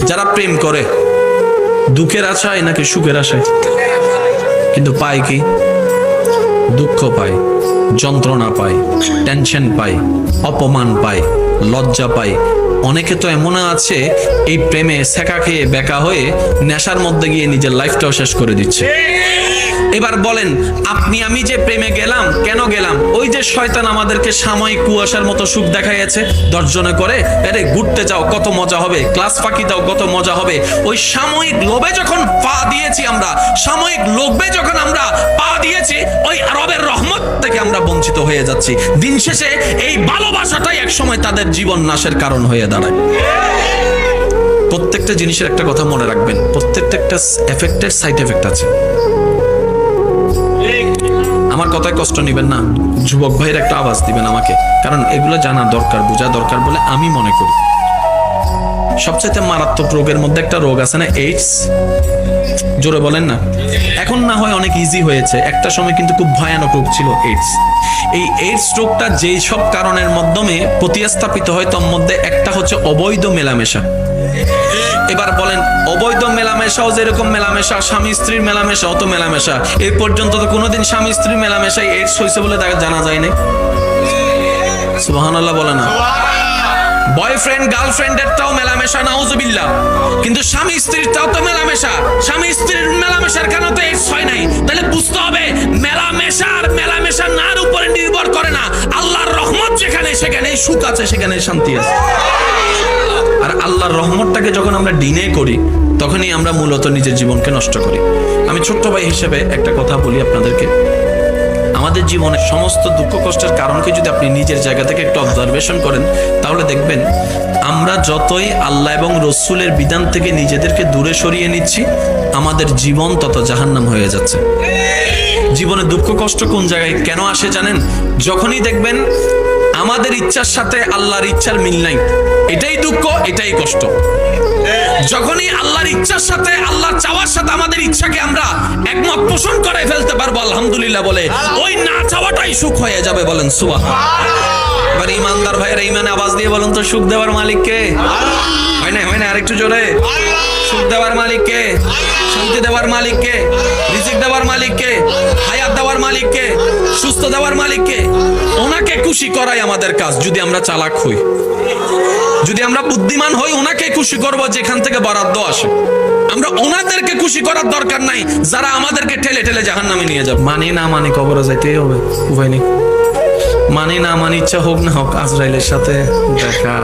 যারা প্রেম করে দুঃখের আশায় নাকি সুখের আশায়, কিন্তু পায় কি? দুঃখ পায়, যন্ত্রণা পায়, টেনশন পায়, অপমান পায়, লজ্জা পায়। অনেকে তো এমন আছে এই প্রেমে সেকা খেয়ে বেকা হয়ে নেশার মধ্যে গিয়ে নিজের লাইফটাও শেষ করে দিচ্ছে। এবার বলেন আপনি আমি যে প্রেমে গেলাম, কেন গেলাম? ওই যে শয়তান আমাদেরকে সাময়িক কুয়াশার মতো সুখ দেখাইছে, দর্জনে করে আরে ঘুরতে যাও কত মজা হবে, ক্লাস ফাঁকি দাও কত মজা হবে। ওই সাময়িক লোভে যখন পা দিয়েছি আমরা, সাময়িক লোভে যখন আমরা পা দিয়েছি, ওই রবের রহমত থেকে আমরা বঞ্চিত হয়ে যাচ্ছি। দিন শেষে এই ভালোবাসাটাই একসময় তাদের জীবন নাশের কারণ হয়ে দাঁড়ায়। প্রত্যেকটা জিনিসের একটা কথা মনে রাখবেন, প্রত্যেকটা একটা এফেক্টের সাইড এফেক্ট আছে। আমার কথায় কষ্ট নেবেন না, যুবক ভাইয়ের একটা আওয়াজ দিবেন আমাকে, কারণ এগুলো জানা দরকার, বোঝা দরকার বলে আমি মনে করি। সবচেয়ে মারাত্মক রোগের মধ্যে একটা রোগ আছে না, এইডস। জোরে বলেন না। এখন না হয় অনেক ইজি হয়েছে, একটা সময় কিন্তু খুব ভয়ানক রোগ ছিল এইডস। এই এইডস রোগটা যেই সব কারণের মাধ্যমে প্রতিস্থাপিত হয়, তার মধ্যে একটা হচ্ছে অবৈধ মেলামেশা। এবার বলেন অবৈধ মেলামেশাও যেরকম মেলামেশা, স্বামী স্ত্রীর মেলামেশাও তো মেলামেশা। এই পর্যন্ত তো কোনোদিন স্বামী স্ত্রীর মেলামেশায় এইডস হয়েছে বলে জানা যায় না। সুবহানাল্লাহ বলে না। বয়ফ্রেন্ড গার্লফ্রেন্ডেরটাও মেলামেশা, নাউজুবিল্লাহ। কিন্তু স্বামী স্ত্রীরটাও তো মেলামেশা। স্বামী স্ত্রীর মেলামেশার কেন তো এইডস হয় নাই? তাহলে বুঝতে হবে মেলামেশা নার উপরে নির্ভর করে না। আল্লাহর রহমত যেখানে, সেখানে সুখ আছে, সেখানে শান্তি আছে। আর আল্লাহর রহমতটাকে যখন আমরা ডিনে করি, তখনই আমরা মূলত নিজের জীবনকে নষ্ট করি। আমি ছোট্ট ভাই হিসেবে একটা কথা বলি আপনাদেরকে, আমাদের জীবনের সমস্ত দুঃখ কষ্টের কারণকে যদি আপনি নিজের জায়গা থেকে একটু অবজারভেশন করেন, তাহলে দেখবেন আমরা যতই আল্লাহ এবং রসুলের বিধান থেকে নিজেদেরকে দূরে সরিয়ে নিচ্ছি, আমাদের জীবন তত জাহান্নাম হয়ে যাচ্ছে। জীবনে দুঃখ কষ্ট কোন জায়গায় কেন আসে জানেন? যখনই দেখবেন আমাদের ইচ্ছার সাথে আল্লাহর ইচ্ছার মিল নাই, এটাই দুঃখ, এটাই কষ্ট। যখনই আল্লাহর ইচ্ছার সাথে, আল্লাহর চাওয়ার সাথে আমাদের ইচ্ছাকে আমরা একমত পোষণ করে ফেলতে পারবো আলহামদুলিল্লাহ বলে, ওই না চাওয়াটাই সুখ হয়ে যাবে। বলেন সুবহানাল্লাহ। এবার ইমানদার ভাইয়েরা ইমানে আওয়াজ দিয়ে বলুন তো, সুখ দেওয়ার মালিক কে? হয় না আরেকটু জোরে। সুখ দেওয়ার মালিক কে? শান্তি দেওয়ার মালিক কে? রিজিক দেওয়ার মালিক কে? হায়াত দেওয়ার মালিক কে? সুস্থ দেওয়ার মালিক কে? ওনাকে খুশি করাই আমাদের কাজ। যদি আমরা চালাক হই, যদি আমরা বুদ্ধিমান হই, ওনাকে খুশি করব যেখান থেকে বরাদ্দ আসে। আমরা ওনাদেরকে খুশি করার দরকার নাই যারা আমাদেরকে ঠেলে ঠেলে জাহান্নামে নিয়ে যাবে। মানি না মানি কবরে যাইতেই হবে, উপায় নেই। মানি না মানি, ইচ্ছা হোক না হোক, আজরাইলের সাথে দেখা।